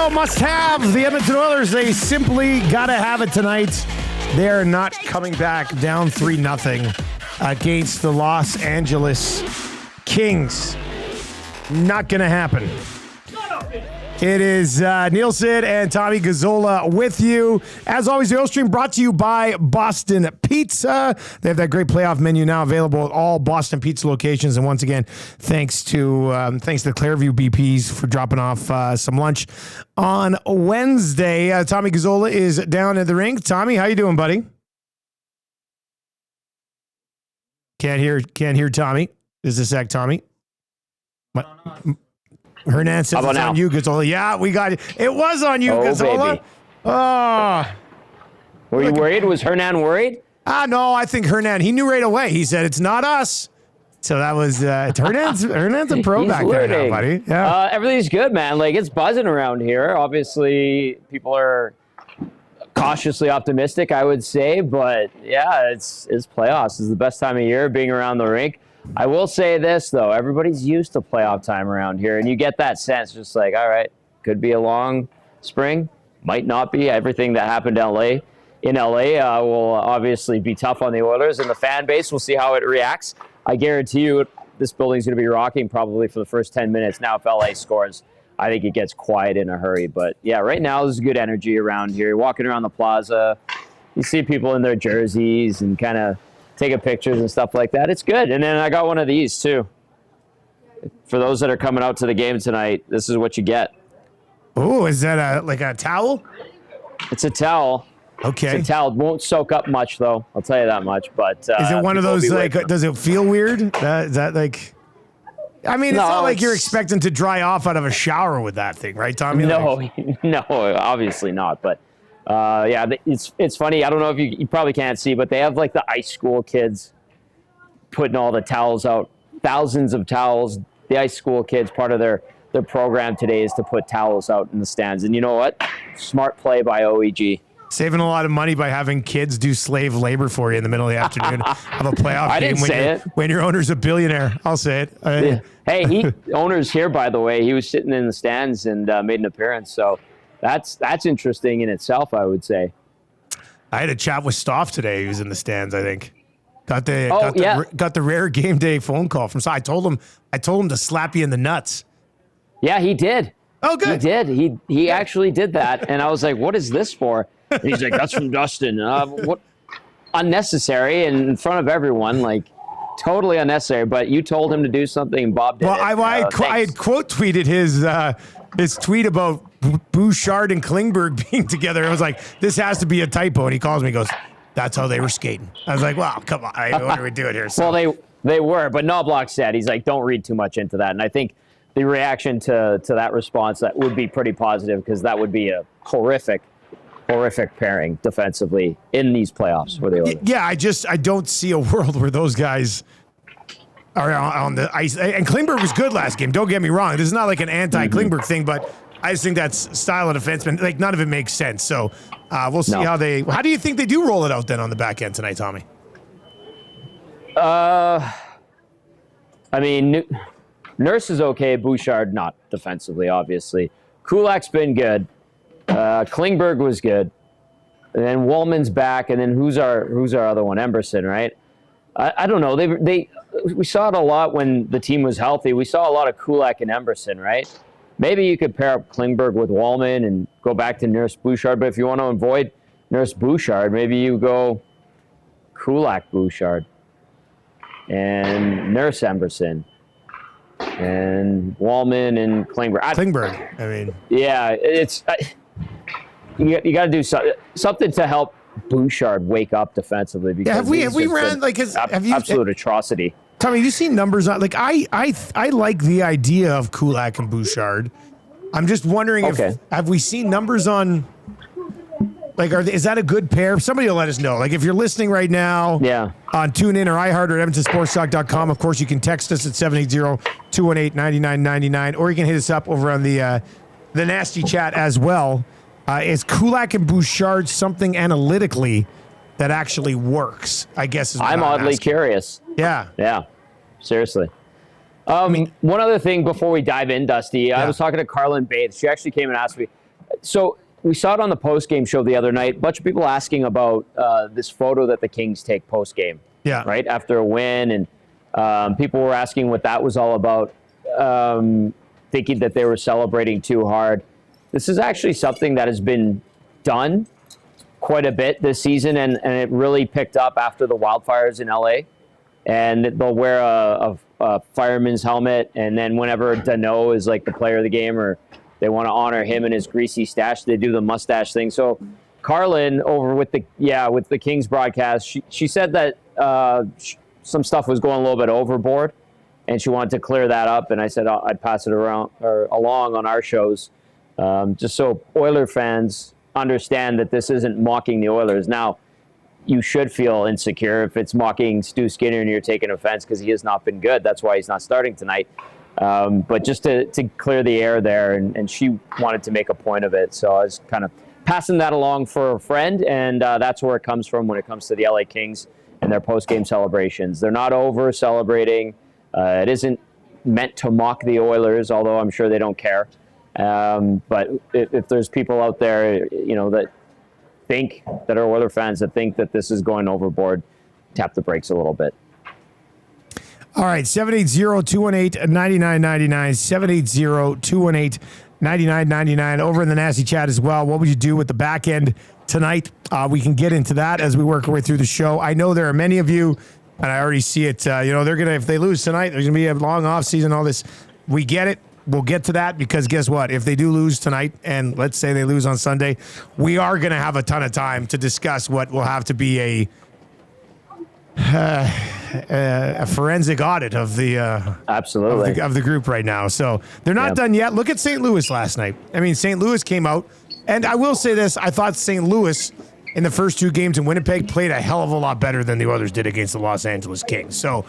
go, must have. The Edmonton Oilers, they simply got to have it tonight. They're not coming back down 3-0 against the Los Angeles Kings. Not going to happen. It is Nielson and Tommy Gazzola with you. As always, the Oil Stream brought to you by Boston Pizza. They have that great playoff menu now available at all Boston Pizza locations. And once again, thanks to the Clairview BPs for dropping off some lunch on Wednesday. Tommy Gazzola is down at the rink. Tommy, how you doing, buddy? Can't hear Tommy. Is this sec, Tommy? Hernan says it's on you, Gazzola. Yeah, we got it. It was on you, Gazzola. Baby. Oh. Were you worried? Was Hernan worried? No, I think Hernan, he knew right away. He said, it's not us. So that was, Hernan's a pro back there now, buddy. Yeah. Everything's good, man. Like, it's buzzing around here. Obviously, people are cautiously optimistic, I would say. But, yeah, it's playoffs. It's the best time of year being around the rink. I will say this, though. Everybody's used to playoff time around here, and you get that sense just like, all right, could be a long spring, might not be. Everything that happened in LA will obviously be tough on the Oilers, and the fan base, we'll see how it reacts. I guarantee you this building's going to be rocking probably for the first 10 minutes. Now, if LA scores, I think it gets quiet in a hurry. But, yeah, right now there's good energy around here. You're walking around the plaza, you see people in their jerseys and kind of taking pictures and stuff like that. It's good. And then I got one of these too. For those that are coming out to the game tonight, this is what you get. Oh, is that like a towel? It's a towel. Okay. It's a towel. It won't soak up much though. I'll tell you that much. But is it one of those like? Does it feel weird? Is that like? I mean, it's not like you're expecting to dry off out of a shower with that thing, right, Tommy? No, no, obviously not. But. Yeah, it's funny. I don't know if you probably can't see, but they have like the ice school kids putting all the towels out, thousands of towels. The ice school kids, part of their program today is to put towels out in the stands. And you know what? Smart play by OEG. Saving a lot of money by having kids do slave labor for you in the middle of the afternoon of a playoff game when your owner's a billionaire. I'll say it. Yeah. Hey, owner's here, by the way. He was sitting in the stands and made an appearance. So. That's interesting in itself, I would say. I had a chat with Stoff today. He was in the stands, I think. Got the rare game day phone call from. So I told him to slap you in the nuts. Yeah, he did. Oh, good. He did. He actually did that, and I was like, "What is this for?" And he's like, "That's from Dustin." What? Unnecessary and in front of everyone, like totally unnecessary. But you told him to do something, and Bob did. Well, I had quote tweeted his tweet about Bouchard and Klingberg being together. I was like, this has to be a typo. And he calls me and goes, that's how they were skating. I was like, well, come on. What are we doing here? So. Well, they were, but Knoblauch said, he's like, don't read too much into that. And I think the reaction to that response, that would be pretty positive because that would be a horrific pairing defensively in these playoffs. For the Oilers. Yeah, I don't see a world where those guys are on the ice. And Klingberg was good last game. Don't get me wrong. This is not like an anti-Klingberg thing, but I just think that's style of defenseman. Like, none of it makes sense. So we'll see how do you think they do roll it out then on the back end tonight, Tommy? I mean, Nurse is okay. Bouchard not defensively, obviously. Kulak's been good. Klingberg was good. And then Wallman's back. And then who's our other one? Emberson, right? I don't know. We saw it a lot when the team was healthy. We saw a lot of Kulak and Emberson, right? Maybe you could pair up Klingberg with Wallman and go back to Nurse Bouchard. But if you want to avoid Nurse Bouchard, maybe you go Kulak Bouchard and Nurse Emberson and Wallman and Klingberg. Klingberg, I mean. Yeah, you got to do something to help Bouchard wake up defensively. Because have we ran like absolute atrocity. Tommy, have you seen numbers on like I like the idea of Kulak and Bouchard. I'm just wondering if have we seen numbers on like is that a good pair? Somebody will let us know. Like if you're listening right now on TuneIn or iHeart or EdmontonSportsTalk.com, of course you can text us at 780-218-9999 or you can hit us up over on the nasty chat as well. Is Kulak and Bouchard something analytically that actually works? I guess is what I'm oddly curious. Yeah. Seriously. One other thing before we dive in, Dusty, I was talking to Carlin Bates. She actually came and asked me, So we saw it on the post-game show the other night. A bunch of people asking about this photo that the Kings take post-game. Yeah. Right after a win, and people were asking what that was all about, thinking that they were celebrating too hard. This is actually something that has been done quite a bit this season, and it really picked up after the wildfires in LA. And they'll wear a fireman's helmet, and then whenever Danault is like the player of the game, or they want to honor him and his greasy stash, they do the mustache thing. So Carlin over with the Kings broadcast, she said that some stuff was going a little bit overboard, and she wanted to clear that up. And I said I'd pass it around or along on our shows, just so Oiler fans understand that this isn't mocking the Oilers. Now, you should feel insecure if it's mocking Stu Skinner and you're taking offense, because he has not been good. That's why he's not starting tonight. But just to clear the air there, and she wanted to make a point of it. So I was kind of passing that along for a friend, and that's where it comes from when it comes to the LA Kings and their post-game celebrations. They're not over celebrating. It isn't meant to mock the Oilers, although I'm sure they don't care. But if there's people out there, that are Oiler fans that think that this is going overboard, tap the brakes a little bit. All right, 780-218-9999, 780-218-9999. Over in the Nasty Chat as well. What would you do with the back end tonight? We can get into that as we work our way through the show. I know there are many of you, and I already see it, they're going to, if they lose tonight, there's going to be a long off season, all this. We get it. We'll get to that, because guess what? If they do lose tonight, and let's say they lose on Sunday, we are going to have a ton of time to discuss what will have to be a forensic audit of the absolutely of the group right now. So they're not done yet. Look at St. Louis last night. I mean, St. Louis came out, and I will say this: I thought St. Louis in the first two games in Winnipeg played a hell of a lot better than the Oilers did against the Los Angeles Kings. So.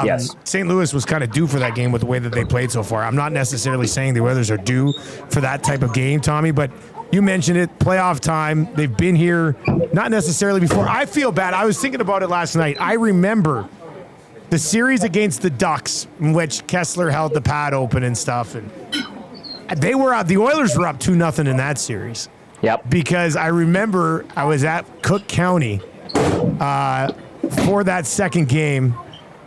Yes. St. Louis was kind of due for that game with the way that they played so far. I'm not necessarily saying the Oilers are due for that type of game, Tommy, but you mentioned it, playoff time. They've been here, not necessarily before. I feel bad. I was thinking about it last night. I remember the series against the Ducks, in which Kessler held the pad open and stuff, and the Oilers were up 2-0 in that series. Yep. Because I remember I was at Cook County for that second game.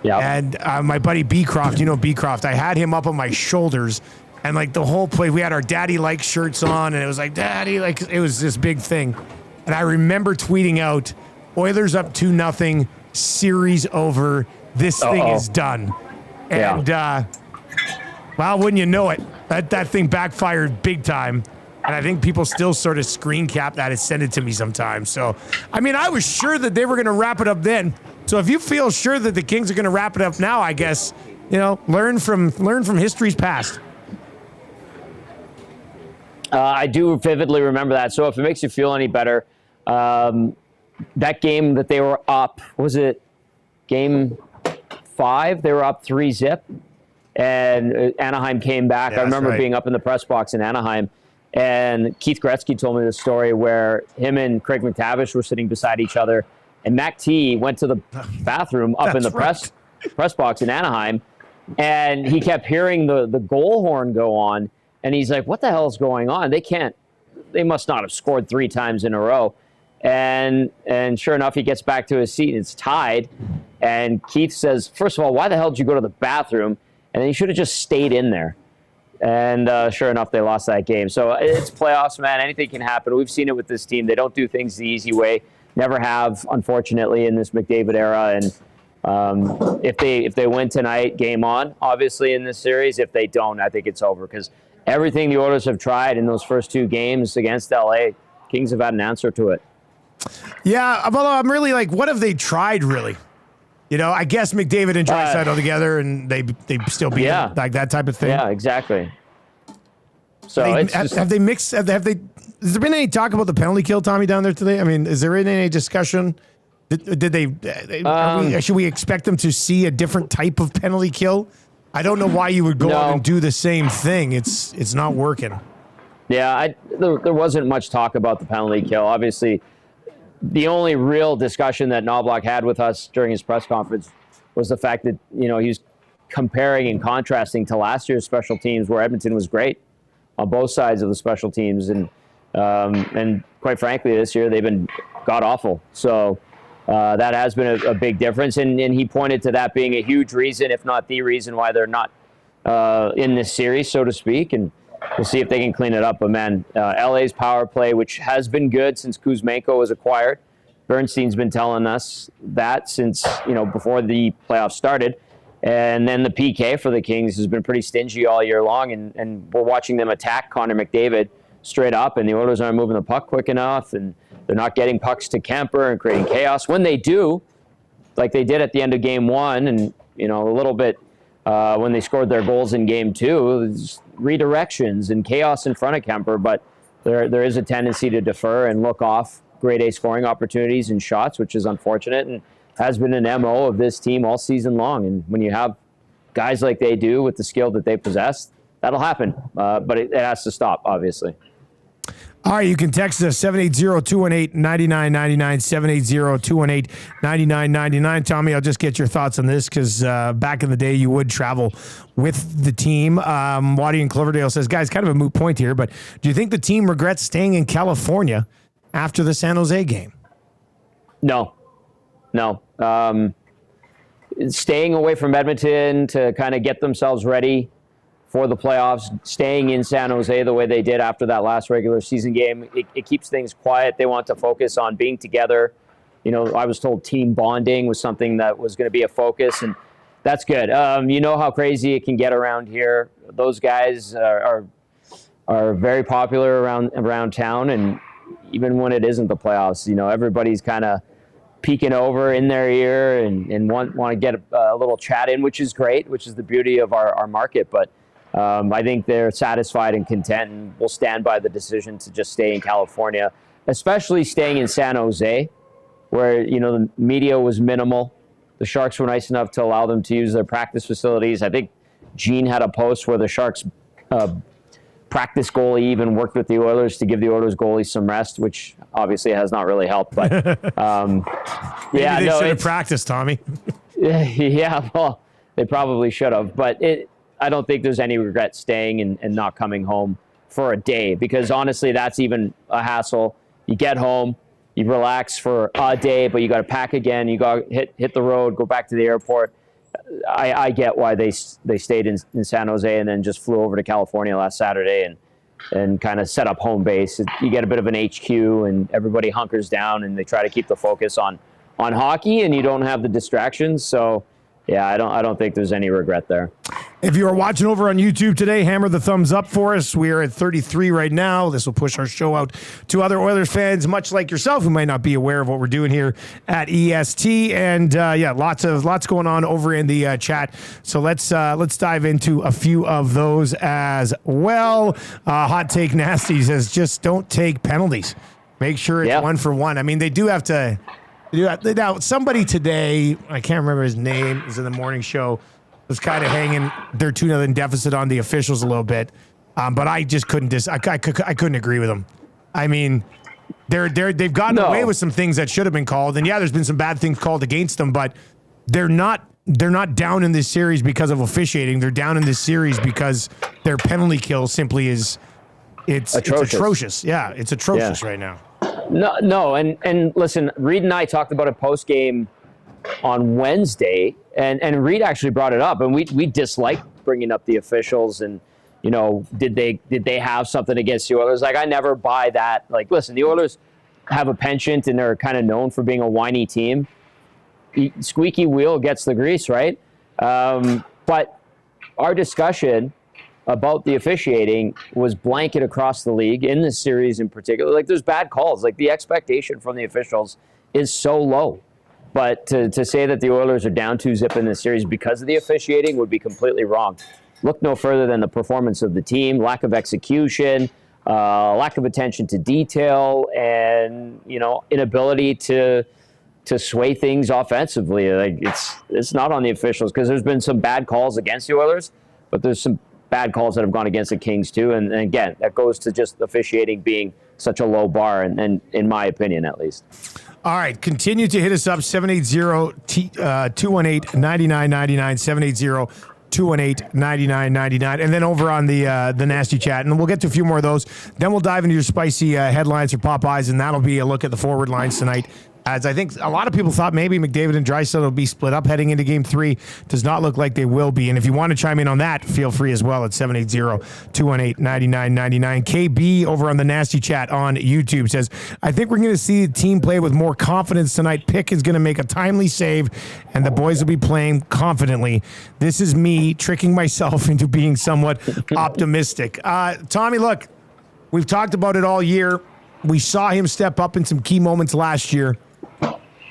Yeah, and my buddy Beecroft, Beecroft, I had him up on my shoulders, and like the whole play, we had our daddy-like shirts on, and it was like, daddy, like it was this big thing. And I remember tweeting out, Oilers up 2-0, series over, this thing is done. And, well, wouldn't you know it, that thing backfired big time. And I think people still sort of screen cap that and send it to me sometimes. So, I mean, I was sure that they were going to wrap it up then. So if you feel sure that the Kings are going to wrap it up now, I guess, learn from history's past. I do vividly remember that. So if it makes you feel any better, that game that they were up, was it game 5? They were up 3-0, and Anaheim came back. I remember being up in the press box in Anaheim, and Keith Gretzky told me this story where him and Craig McTavish were sitting beside each other, and Mac T went to the bathroom up in the press box in Anaheim, and he kept hearing the goal horn go on, and he's like, what the hell is going on? They must not have scored 3 times in a row. And sure enough, he gets back to his seat, and it's tied. And Keith says, first of all, why the hell did you go to the bathroom? And then you should have just stayed in there. And sure enough, they lost that game. So it's playoffs, man. Anything can happen. We've seen it with this team. They don't do things the easy way. Never have, unfortunately, in this McDavid era. And if they win tonight, game on, obviously, in this series. If they don't, I think it's over. Because everything the Oilers have tried in those first 2 games against LA, Kings have had an answer to it. Yeah, although I'm really like, what have they tried, really? I guess McDavid and Draisaitl together, and they still beat them, like that type of thing. Yeah, exactly. So have they mixed? Has there been any talk about the penalty kill, Tommy, down there today? I mean, is there any discussion? Should we expect them to see a different type of penalty kill? I don't know why you would go out and do the same thing. It's not working. Yeah, there wasn't much talk about the penalty kill. Obviously, the only real discussion that Knoblauch had with us during his press conference was the fact that, he was comparing and contrasting to last year's special teams, where Edmonton was great on both sides of the special teams. And And quite frankly, this year they've been god-awful. So that has been a big difference. And he pointed to that being a huge reason, if not the reason, why they're not in this series, so to speak. And we'll see if they can clean it up. But, man, LA's power play, which has been good since Kuzmenko was acquired. Bernstein's been telling us that since, before the playoffs started. And then the PK for the Kings has been pretty stingy all year long. And we're watching them attack Connor McDavid straight up, and the Oilers aren't moving the puck quick enough, and they're not getting pucks to Kemper and creating chaos. When they do, like they did at the end of Game 1 and, a little bit when they scored their goals in Game 2, redirections and chaos in front of Kemper, but there is a tendency to defer and look off grade A scoring opportunities and shots, which is unfortunate and has been an MO of this team all season long. And when you have guys like they do with the skill that they possess, that'll happen. But it has to stop, obviously. All right, you can text us 780-218-9999, 780-218-9999. Tommy, I'll just get your thoughts on this because back in the day you would travel with the team. Waddy in Cloverdale says, guys, kind of a moot point here, but do you think the team regrets staying in California after the San Jose game? No. Staying away from Edmonton to kind of get themselves ready for the playoffs, staying in San Jose the way they did after that last regular season game, it keeps things quiet. They want to focus on being together. I was told team bonding was something that was going to be a focus, and that's good. You know how crazy it can get around here. Those guys are very popular around town, and even when it isn't the playoffs, everybody's kind of peeking over in their ear and want to get a little chat in, which is great, which is the beauty of our market. But I think they're satisfied and content, and will stand by the decision to just stay in California, especially staying in San Jose, where, the media was minimal. The Sharks were nice enough to allow them to use their practice facilities. I think Gene had a post where the Sharks practice goalie even worked with the Oilers to give the Oilers goalie some rest, which obviously has not really helped. But Maybe they should have practiced, Tommy. Yeah, well, they probably should have. But I don't think there's any regret staying and not coming home for a day, because honestly, that's even a hassle. You get home, you relax for a day, but you got to pack again. You got to hit the road, go back to the airport. I get why they stayed in San Jose and then just flew over to California last Saturday and kind of set up home base. You get a bit of an HQ, and everybody hunkers down, and they try to keep the focus on hockey, and you don't have the distractions. So, yeah, I don't think there's any regret there. If you are watching over on YouTube today, hammer the thumbs up for us. We are at 33 right now. This will push our show out to other Oilers fans, much like yourself, who might not be aware of what we're doing here at EST. And lots going on over in the chat. So let's dive into a few of those as well. Hot Take Nasty says, just don't take penalties. Make sure it's 1 for 1. I mean, they do have to. Now, somebody today, I can't remember his name, is in the morning show, was kind of hanging their 2-0 deficit on the officials a little bit, but I just couldn't. I couldn't agree with them. I mean, they've gotten away with some things that should have been called, and there's been some bad things called against them, but they're not down in this series because of officiating. They're down in this series because their penalty kill simply is atrocious. Yeah, it's atrocious right now. No, and listen, Reed and I talked about it post-game on Wednesday, and Reed actually brought it up, and we disliked bringing up the officials, and did they have something against the Oilers? Like, I never buy that. Like, listen, the Oilers have a penchant, and they're kind of known for being a whiny team. Squeaky wheel gets the grease, right? But our discussion about the officiating was blanket across the league in this series in particular. Like, there's bad calls. Like, the expectation from the officials is so low. But to say that the Oilers are down 2-0 in this series because of the officiating would be completely wrong. Look no further than the performance of the team, lack of execution, lack of attention to detail, and inability to sway things offensively. Like, it's not on the officials, because there's been some bad calls against the Oilers, but there's some bad calls that have gone against the Kings too. And again, that goes to just officiating being such a low bar, and in my opinion, at least. All right, continue to hit us up, 780-218-9999, 218-9999. And then over on the Nasty Chat, and we'll get to a few more of those. Then we'll dive into your spicy headlines for Popeyes, and that'll be a look at the forward lines tonight. As I think a lot of people thought maybe McDavid and Draisaitl will be split up heading into Game 3. Does not look like they will be. And if you want to chime in on that, feel free as well at 780-218-9999. KB over on the Nasty Chat on YouTube says, I think we're going to see the team play with more confidence tonight. Pick is going to make a timely save, and the boys will be playing confidently. This is me tricking myself into being somewhat optimistic. Tommy, look, we've talked about it all year. We saw him step up in some key moments last year.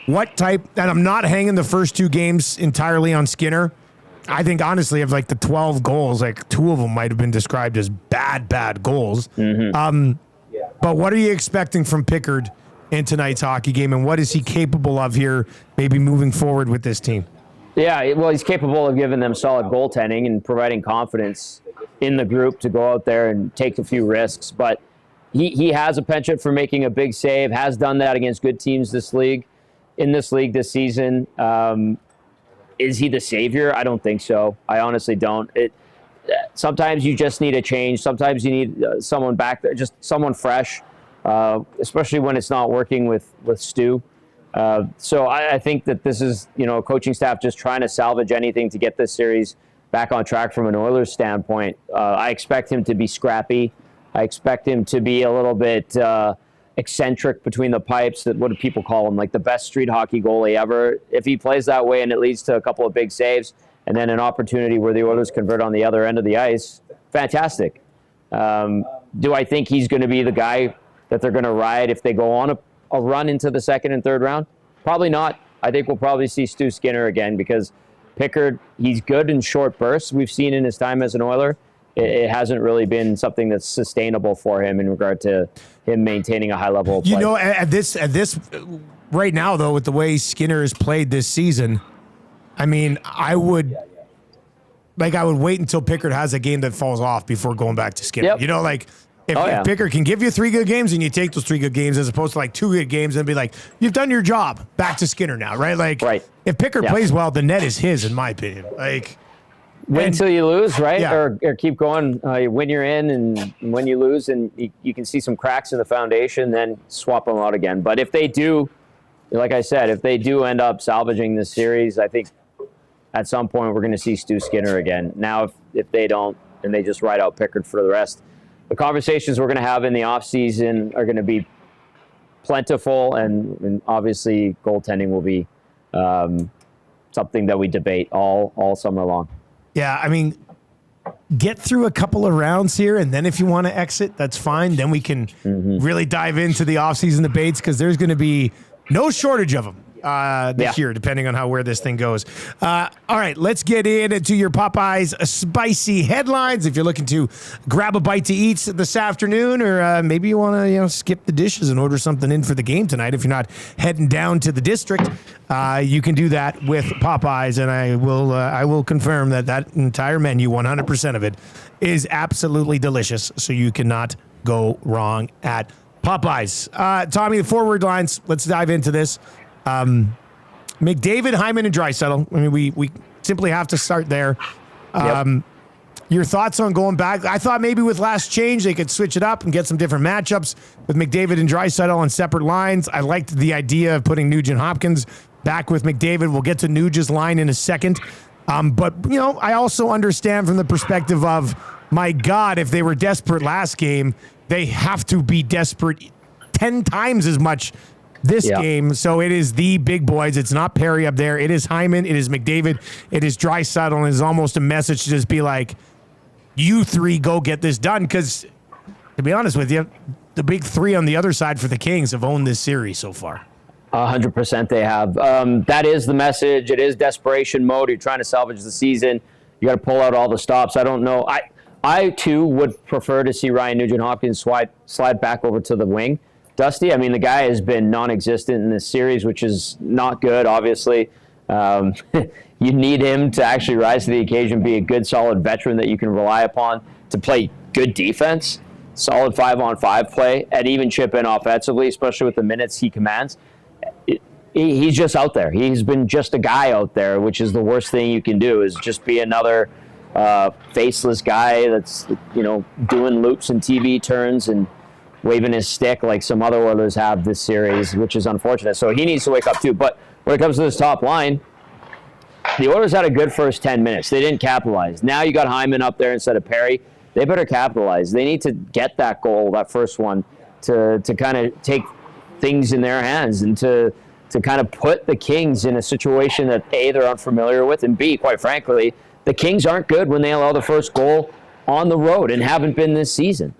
What type, and I'm not hanging the first 2 games entirely on Skinner. I think, honestly, of like the 12 goals, like 2 of them might have been described as bad goals. But what are you expecting from Pickard in tonight's hockey game, and what is he capable of here, maybe moving forward with this team? Yeah, well, he's capable of giving them solid goaltending and providing confidence in the group to go out there and take a few risks. But he has a penchant for making a big save, has done that against good teams this season. Is he the savior? I don't think so. I honestly don't. Sometimes you just need a change. Sometimes you need someone back there, just someone fresh, especially when it's not working with Stu. So I think that this is, a coaching staff just trying to salvage anything to get this series back on track from an Oilers standpoint. I expect him to be scrappy. I expect him to be a little bit eccentric between the pipes. What do people call him? Like the best street hockey goalie ever. If he plays that way and it leads to a couple of big saves and then an opportunity where the Oilers convert on the other end of the ice, fantastic. Do I think he's going to be the guy that they're going to ride if they go on a run into the second and third round? Probably not. I think we'll probably see Stu Skinner again because Pickard, he's good in short bursts. We've seen in his time as an Oiler. It hasn't really been something that's sustainable for him in regard to him maintaining a high level of play. At this right now, though, with the way Skinner has played this season, I mean, I would wait until Pickard has a game that falls off before going back to Skinner. Yep. If Pickard can give you 3 good games and you take those 3 good games as opposed to 2 good games and be like, you've done your job, back to Skinner now, right? Right. If Pickard plays well, the net is his, in my opinion. Win until you lose, right? Yeah. Or keep going. When you're in and when you lose and you can see some cracks in the foundation, then swap them out again. But if they do, like I said, if they do end up salvaging this series, I think at some point we're going to see Stu Skinner again. Now, if they don't and they just ride out Pickard for the rest, the conversations we're going to have in the offseason are going to be plentiful, and obviously goaltending will be something that we debate all summer long. Yeah, I mean, get through a couple of rounds here, and then if you want to exit, that's fine. Then we can really dive into the offseason debates because there's going to be no shortage of them this year, depending on where this thing goes. All right, let's get into your Popeyes spicy headlines. If you're looking to grab a bite to eat this afternoon, or maybe you want to skip the dishes and order something in for the game tonight. If you're not heading down to the district, you can do that with Popeyes, and I will confirm that entire menu, 100% of it, is absolutely delicious. So you cannot go wrong at Popeyes. Tommy, the forward lines. Let's dive into this. McDavid, Hyman, and Draisaitl. I mean, we simply have to start there. Your thoughts on going back? I thought maybe with last change they could switch it up and get some different matchups with McDavid and Draisaitl on separate lines. I liked the idea of putting Nugent Hopkins back with McDavid. We'll get to Nugent's line in a second. But, I also understand from the perspective of, my God, if they were desperate last game, they have to be desperate 10 times as much this game. So it is the big boys. It's not Perry up there. It is Hyman. It is McDavid. It is Draisaitl. And it's almost a message to just be like, you 3 go get this done. Because, to be honest with you, the big 3 on the other side for the Kings have owned this series so far. 100% they have. That is the message. It is desperation mode. You're trying to salvage the season. You got to pull out all the stops. I don't know. I too would prefer to see Ryan Nugent-Hopkins slide back over to the wing. Dusty, I mean, the guy has been non-existent in this series, which is not good, obviously. You need him to actually rise to the occasion, be a good, solid veteran that you can rely upon to play good defense, solid 5-on-5 play, and even chip in offensively, especially with the minutes he commands. He's just out there. He's been just a guy out there, which is the worst thing you can do, is just be another faceless guy that's, doing loops and TV turns and waving his stick like some other Oilers have this series, which is unfortunate. So he needs to wake up too. But when it comes to this top line, the Oilers had a good first 10 minutes. They didn't capitalize. Now you got Hyman up there instead of Perry. They better capitalize. They need to get that goal, that first one, to kind of take things in their hands and to kind of put the Kings in a situation that, A, they're unfamiliar with, and B, quite frankly, the Kings aren't good when they allow the first goal on the road and haven't been this season.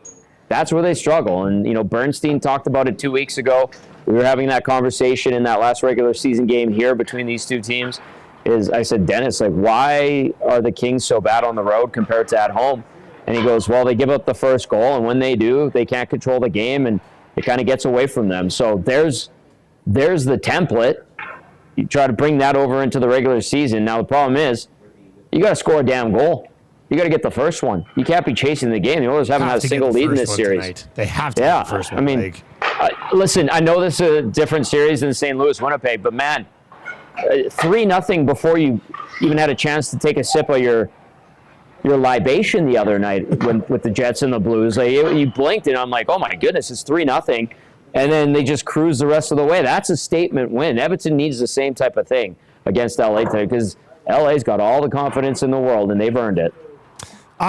That's where they struggle. And, Bernstein talked about it 2 weeks ago. We were having that conversation in that last regular season game here between these two teams. I said, Dennis, why are the Kings so bad on the road compared to at home? And he goes, well, they give up the first goal, and when they do, they can't control the game, and it kind of gets away from them. So there's the template. You try to bring that over into the regular season. Now, the problem is you got to score a damn goal. You got to get the first one. You can't be chasing the game. The Oilers haven't had a single lead in this series. Tonight. They have to get the first one. I mean, listen, I know this is a different series than St. Louis, Winnipeg, but, man, 3-0 before you even had a chance to take a sip of your libation the other night with the Jets and the Blues. You blinked, and I'm like, oh, my goodness, it's 3-0. And then they just cruise the rest of the way. That's a statement win. Edmonton needs the same type of thing against LA today because LA's got all the confidence in the world, and they've earned it.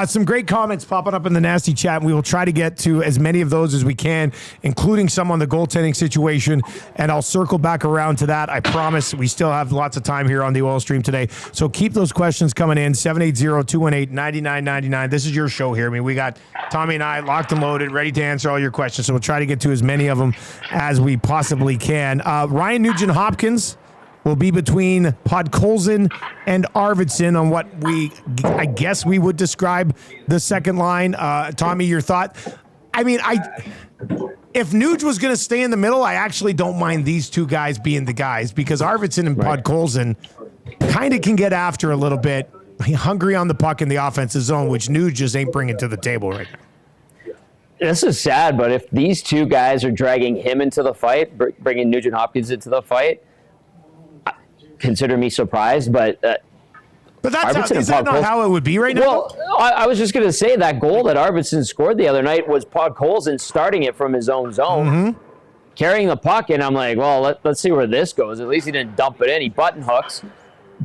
Some great comments popping up in the Nasty Chat, and we will try to get to as many of those as we can, including some on the goaltending situation, and I'll circle back around to that. I promise we still have lots of time here on the Oil Stream today, so keep those questions coming in, 780-218-9999. This is your show here. I mean, we got Tommy and I locked and loaded, ready to answer all your questions, so we'll try to get to as many of them as we possibly can. Ryan Nugent-Hopkins will be between Podkolzin and Arvidsson on what I guess we would describe the second line. Tommy, your thought? I mean, if Nuge was going to stay in the middle, I actually don't mind these two guys being the guys because Arvidsson and Podkolzin kind of can get after a little bit, hungry on the puck in the offensive zone, which Nuge just ain't bringing to the table right now. This is sad, but if these two guys are dragging him into the fight, bringing Nugent-Hopkins into the fight, consider me surprised, but that's is that not how it would be right now? Well, I was just going to say that goal that Arvidsson scored the other night was Podkolzin starting it from his own zone, carrying the puck, and I'm like, well, let's see where this goes. At least he didn't dump it in. He button hooks,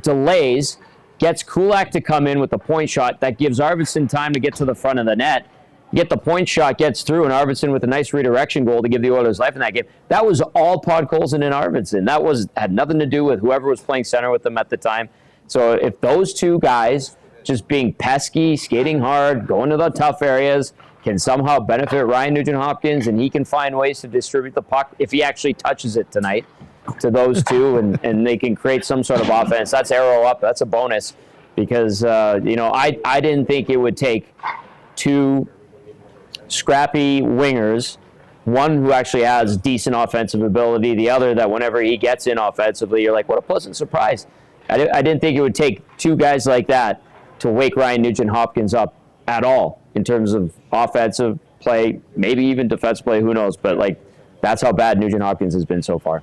delays, gets Kulak to come in with the point shot. That gives Arvidsson time to get to the front of the net. Get the point shot, gets through, and Arvidsson with a nice redirection goal to give the Oilers life in that game. That was all Podkolzin and Arvidsson. That had nothing to do with whoever was playing center with them at the time. So if those two guys just being pesky, skating hard, going to the tough areas, can somehow benefit Ryan Nugent-Hopkins, and he can find ways to distribute the puck if he actually touches it tonight to those two, and they can create some sort of offense, that's arrow up. That's a bonus because, I didn't think it would take two scrappy wingers, one who actually has decent offensive ability, the other that whenever he gets in offensively, you're like, what a pleasant surprise. I didn't think it would take two guys like that to wake Ryan Nugent-Hopkins up at all in terms of offensive play, maybe even defensive play, who knows, but that's how bad Nugent-Hopkins has been so far.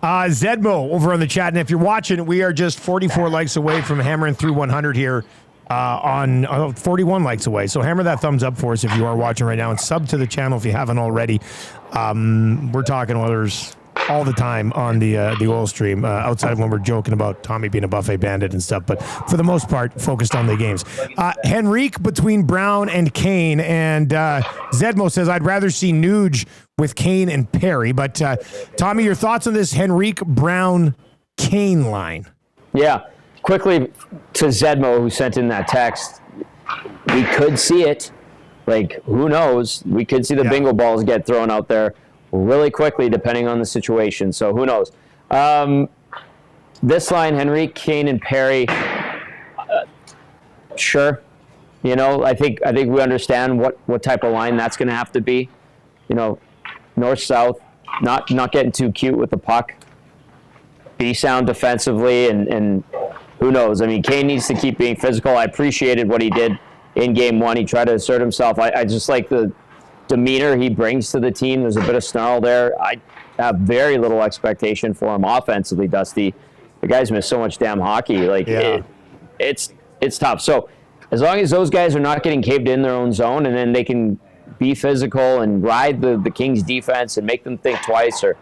Zedmo over on the chat, and if you're watching, we are just 44 likes away from hammering through 100 here. On 41 likes away. So hammer that thumbs up for us if you are watching right now, and sub to the channel if you haven't already. We're talking Oilers all the time on the Oil Stream, outside of when we're joking about Tommy being a buffet bandit and stuff, but for the most part, focused on the games. Henrique between Brown and Kane, and Zedmo says, I'd rather see Nuge with Kane and Perry. But Tommy, your thoughts on this Henrique, Brown, Kane line? Yeah. Quickly to Zedmo, who sent in that text, we could see it. Who knows? We could see the bingo balls get thrown out there really quickly, depending on the situation. So who knows? This line, Henrique, Kane, and Perry, sure. I think we understand what type of line that's going to have to be. North-south, not getting too cute with the puck. Be sound defensively, and who knows? I mean, Kane needs to keep being physical. I appreciated what he did in Game 1. He tried to assert himself. I just like the demeanor he brings to the team. There's a bit of snarl there. I have very little expectation for him offensively, Dusty. The guy's missed so much damn hockey. It's tough. So as long as those guys are not getting caved in their own zone, and then they can be physical and ride the Kings defense and make them think twice, or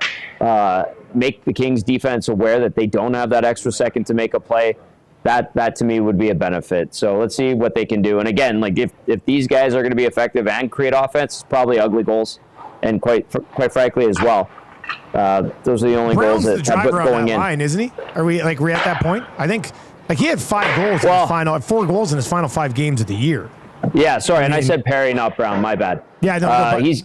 make the Kings defense aware that they don't have that extra second to make a play, that to me would be a benefit. So let's see what they can do. And again, like if these guys are going to be effective and create offense, probably ugly goals, and quite frankly as well. Those are the only Brown's goals that the have driver going on that in. line, isn't he? Are we at that point? I think like he had 5 goals in his final 4 goals in his final 5 games of the year. Yeah, sorry, and I said Perry, not Brown. My bad. Yeah, no, he's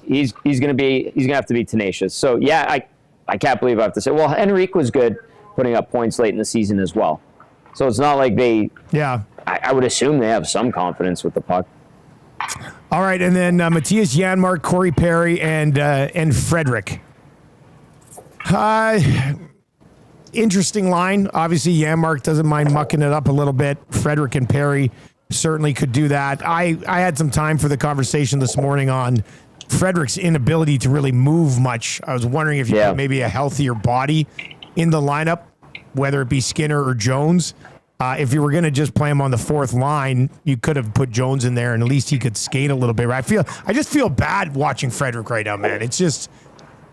gonna have to be tenacious. So yeah, I can't believe I have to say. Well, Henrique was good, putting up points late in the season as well. So it's not like they. Yeah. I would assume they have some confidence with the puck. All right, and then Matthias Janmark, Corey Perry, and Frederick. Interesting line. Obviously, Janmark doesn't mind mucking it up a little bit. Frederick and Perry certainly could do that. I had some time for the conversation this morning on Frederick's inability to really move much. I was wondering if you put maybe a healthier body in the lineup, whether it be Skinner or Jones. If you were going to just play him on the 4th line, you could have put Jones in there, and at least he could skate a little bit. I just feel bad watching Frederick right now, man. It's just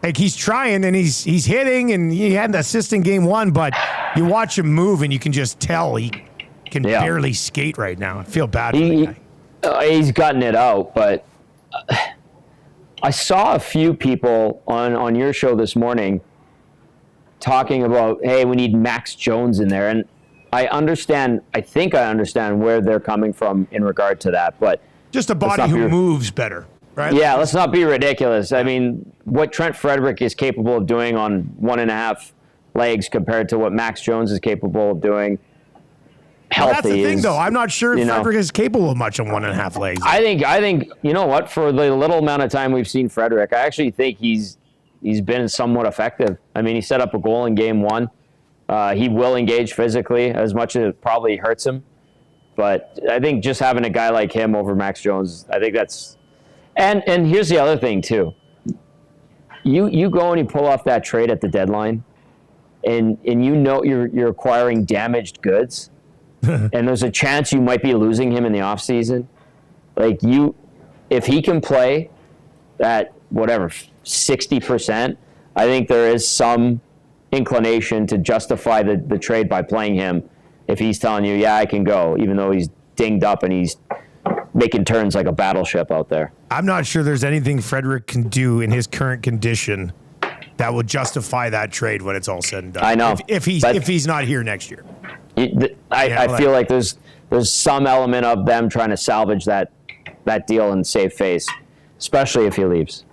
like he's trying and he's hitting, and he had an assist in game 1, but you watch him move and you can just tell he can barely skate right now. I feel bad for the guy. He's gotten it out, but I saw a few people on your show this morning talking about, hey, we need Max Jones in there, and I think I understand where they're coming from in regard to that, but just a body who moves better, right? Yeah, let's not be ridiculous. I mean, what Trent Frederick is capable of doing on 1.5 legs compared to what Max Jones is capable of doing healthy. Well, that's the thing, though. I'm not sure if Frederick is capable of much on 1.5 legs. I think you know what? For the little amount of time we've seen Frederick, I actually think he's been somewhat effective. I mean, he set up a goal in game 1. He will engage physically as much as it probably hurts him. But I think just having a guy like him over Max Jones, I think that's – and here's the other thing, too. You go and you pull off that trade at the deadline, and you know you're acquiring damaged goods, and there's a chance you might be losing him in the offseason. Like, if he can play at, 60%, I think there is some – inclination to justify the trade by playing him if he's telling you, I can go, even though he's dinged up and he's making turns like a battleship out there. I'm not sure there's anything Frederick can do in his current condition that would justify that trade when it's all said and done. I know. If he's not here next year. I feel like there's some element of them trying to salvage that deal and save face, especially if he leaves.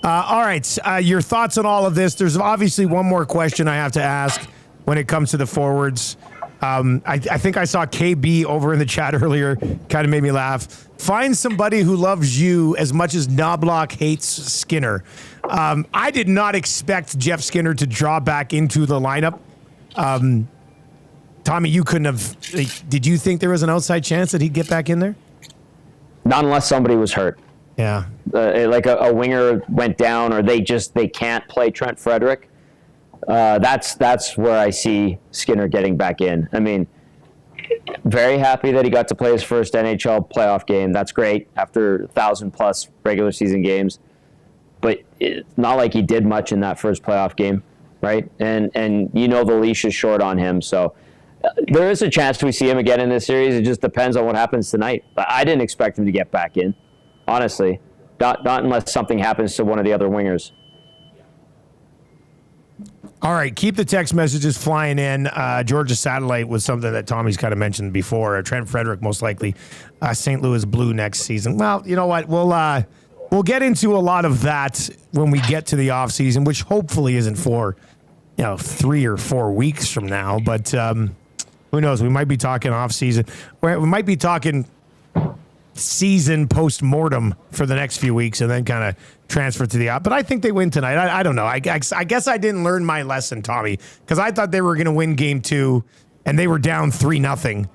All right, your thoughts on all of this. There's obviously one more question I have to ask when it comes to the forwards. I think I saw KB over in the chat earlier, kind of made me laugh. Find somebody who loves you as much as Knoblauch hates Skinner. I did not expect Jeff Skinner to draw back into the lineup. Tommy, you couldn't have. Did you think there was an outside chance that he'd get back in there? Not unless somebody was hurt. Yeah. Like a winger went down, or they can't play Trent Frederick. That's where I see Skinner getting back in. I mean, very happy that he got to play his first NHL playoff game. That's great after 1,000+ regular season games. But it's not like he did much in that first playoff game, right? And the leash is short on him. So there is a chance we see him again in this series. It just depends on what happens tonight. But I didn't expect him to get back in. Honestly, not unless something happens to one of the other wingers. All right, keep the text messages flying in. Georgia Satellite was something that Tommy's kind of mentioned before. Trent Frederick, most likely, St. Louis Blue next season. Well, you know what? We'll get into a lot of that when we get to the offseason, which hopefully isn't for 3 or 4 weeks from now. But who knows? We might be talking offseason. We might be talking season post-mortem for the next few weeks and then kind of transfer to the but I think they win tonight. I don't know. I guess I didn't learn my lesson, Tommy, because I thought they were going to win game 2 and they were down 3-0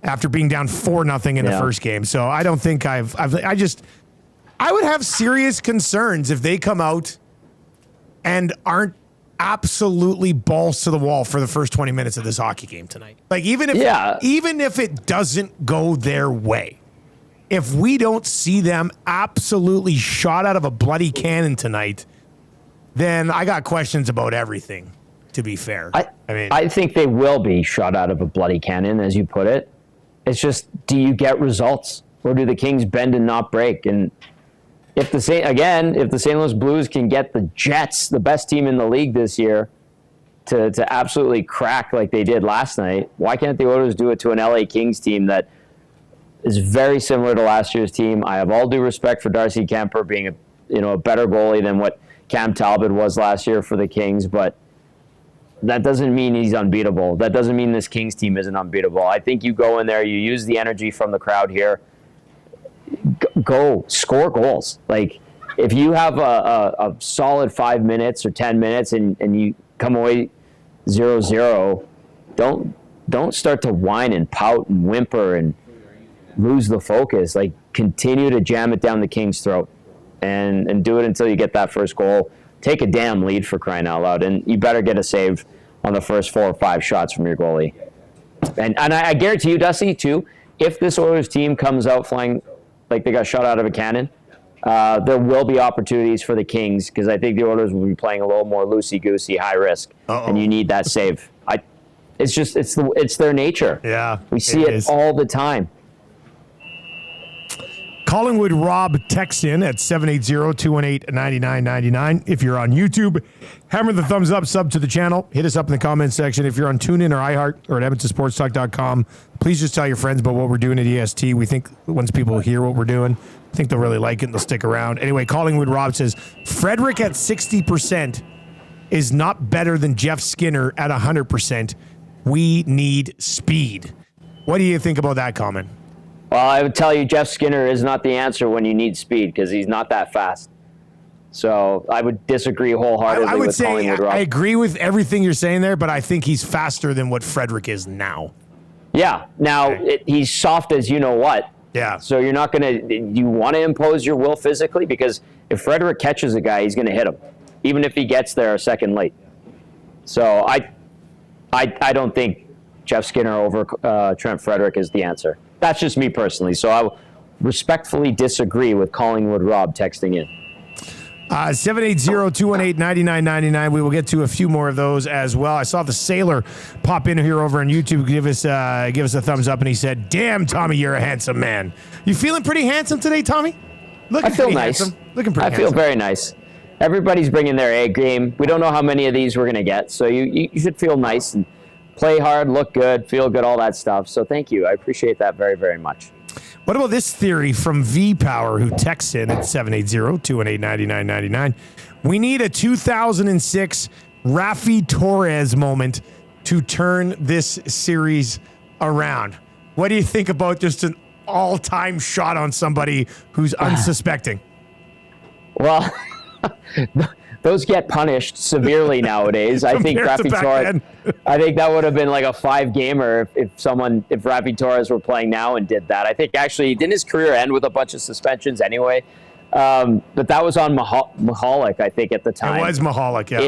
after being down 4-0 in the first game. So I don't think I would have serious concerns if they come out and aren't absolutely balls to the wall for the first 20 minutes of this hockey game tonight. Like even if it doesn't go their way, if we don't see them absolutely shot out of a bloody cannon tonight, then I got questions about everything, to be fair. I think they will be shot out of a bloody cannon, as you put it. It's just, do you get results? Or do the Kings bend and not break? And if the St. Louis Blues can get the Jets, the best team in the league this year, to absolutely crack like they did last night, why can't the Oilers do it to an LA Kings team that is very similar to last year's team? I have all due respect for Darcy Kemper being a better goalie than what Cam Talbot was last year for the Kings, but that doesn't mean he's unbeatable. That doesn't mean this Kings team isn't unbeatable. I think you go in there, you use the energy from the crowd here, go score goals. Like if you have a solid 5 minutes or 10 minutes and you come away 0-0, don't start to whine and pout and whimper and lose the focus. Like continue to jam it down the Kings' throat and do it until you get that first goal. Take a damn lead, for crying out loud, and you better get a save on the first 4 or 5 shots from your goalie. And I guarantee you, Dusty, too, if this Oilers team comes out flying like they got shot out of a cannon, there will be opportunities for the Kings, because I think the Oilers will be playing a little more loosey-goosey, high risk, and you need that save. It's their nature. Yeah, we see it all the time. Collingwood Rob texts in at 780-218-9999. If you're on YouTube, hammer the thumbs up, sub to the channel. Hit us up in the comments section. If you're on TuneIn or iHeart or at EdmontonSportsTalk.com, please just tell your friends about what we're doing at EST. We think once people hear what we're doing, I think they'll really like it and they'll stick around. Anyway, Collingwood Rob says, Frederick at 60% is not better than Jeff Skinner at 100%. We need speed. What do you think about that comment? Well, I would tell you Jeff Skinner is not the answer when you need speed, because he's not that fast. So I would disagree wholeheartedly with Collingwood Rob. I agree with everything you're saying there, but I think he's faster than what Frederick is now. Yeah. Now, he's soft as you know what. Yeah. So you're not going to – you want to impose your will physically? Because if Frederick catches a guy, he's going to hit him, even if he gets there a second late. So I don't think Jeff Skinner over Trent Frederick is the answer. That's just me personally. So I respectfully disagree with Collingwood Rob texting in. 780-218-9999. We will get to a few more of those as well. I saw the Sailor pop in here over on YouTube, give us a thumbs up, and he said, "Damn, Tommy, you're a handsome man." You feeling pretty handsome today, Tommy? I feel nice. Handsome. Looking pretty handsome. I feel very nice. Everybody's bringing their A game. We don't know how many of these we're going to get, so you should feel nice and play hard, look good, feel good, all that stuff. So thank you. I appreciate that very, very much. What about this theory from V-Power, who texts in at 780-218-9999? We need a 2006 Rafi Torres moment to turn this series around. What do you think about just an all-time shot on somebody who's unsuspecting? Well, those get punished severely nowadays. I think Rafi Torres. I think that would have been like a 5-gamer if Rafi Torres were playing now and did that. I think actually didn't his career end with a bunch of suspensions anyway. But that was on Mahalik, I think, at the time. It was Mahalik, yeah.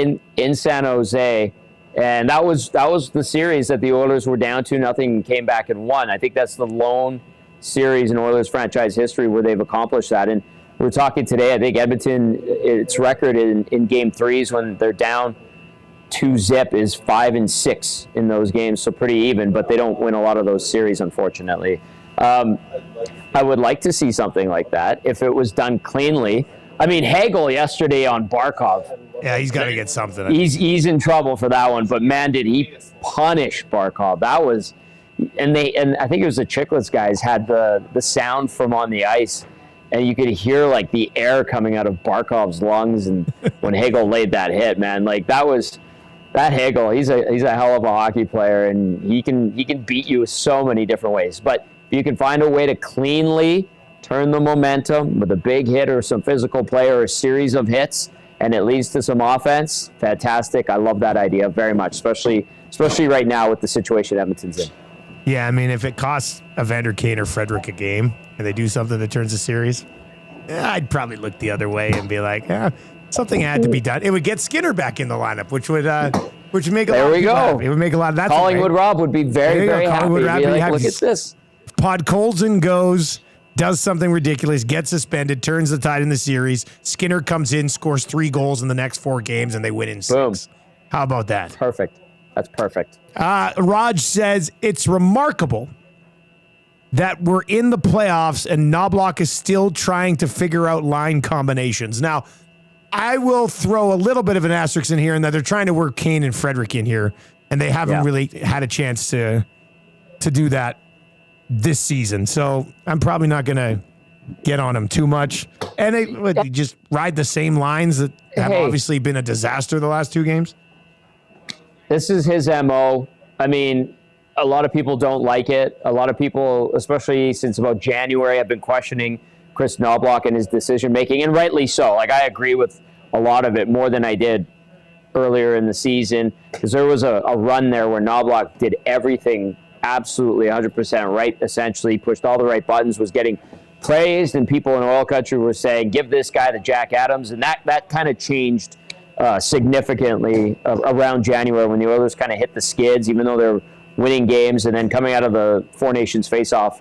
In San Jose, and that was the series that the Oilers were down 2-0 and came back and won. I think that's the lone series in Oilers franchise history where they've accomplished that. And we're talking today, I think Edmonton, its record in Game 3s when they're down 2-0 is 5-6 in those games, so pretty even, but they don't win a lot of those series, unfortunately. I would like to see something like that if it was done cleanly. I mean, Hagel yesterday on Barkov. Yeah, he's got to get something. He's in trouble for that one, but man, did he punish Barkov. That was, and I think it was the Chicklets guys had the sound from on the ice, and you could hear like the air coming out of Barkov's lungs, and when Hagel laid that hit, man, like that Hagel, he's a hell of a hockey player, and he can beat you so many different ways. But if you can find a way to cleanly turn the momentum with a big hit or some physical play or a series of hits, and it leads to some offense, fantastic. I love that idea very much, especially right now with the situation Edmonton's in. Yeah, I mean, if it costs Evander Kane or Frederick a game and they do something that turns a series, I'd probably look the other way and be like, Something had to be done. It would get Skinner back in the lineup, which would make a lot of people happy. It would make a lot of that. Collingwood Rob would be very, very happy. Look at this. Podkolzin goes, does something ridiculous, gets suspended, turns the tide in the series. Skinner comes in, scores 3 goals in the next 4 games, and they win in 6. Boom. How about that? Perfect. That's perfect. Raj says it's remarkable that we're in the playoffs and Knoblauch is still trying to figure out line combinations. Now, I will throw a little bit of an asterisk in here in that they're trying to work Kane and Frederick in here, and they haven't really had a chance to do that this season. So I'm probably not going to get on them too much. And they just ride the same lines that have obviously been a disaster the last 2 games. This is his MO. I mean, a lot of people don't like it. A lot of people, especially since about January, have been questioning Chris Knoblauch and his decision-making, and rightly so. Like, I agree with a lot of it more than I did earlier in the season, because there was a run there where Knoblauch did everything absolutely 100% right, essentially, pushed all the right buttons, was getting praised, and people in oil country were saying, give this guy to Jack Adams, and that kind of changed significantly around January when the Oilers kind of hit the skids, even though they're winning games, and then coming out of the Four Nations face-off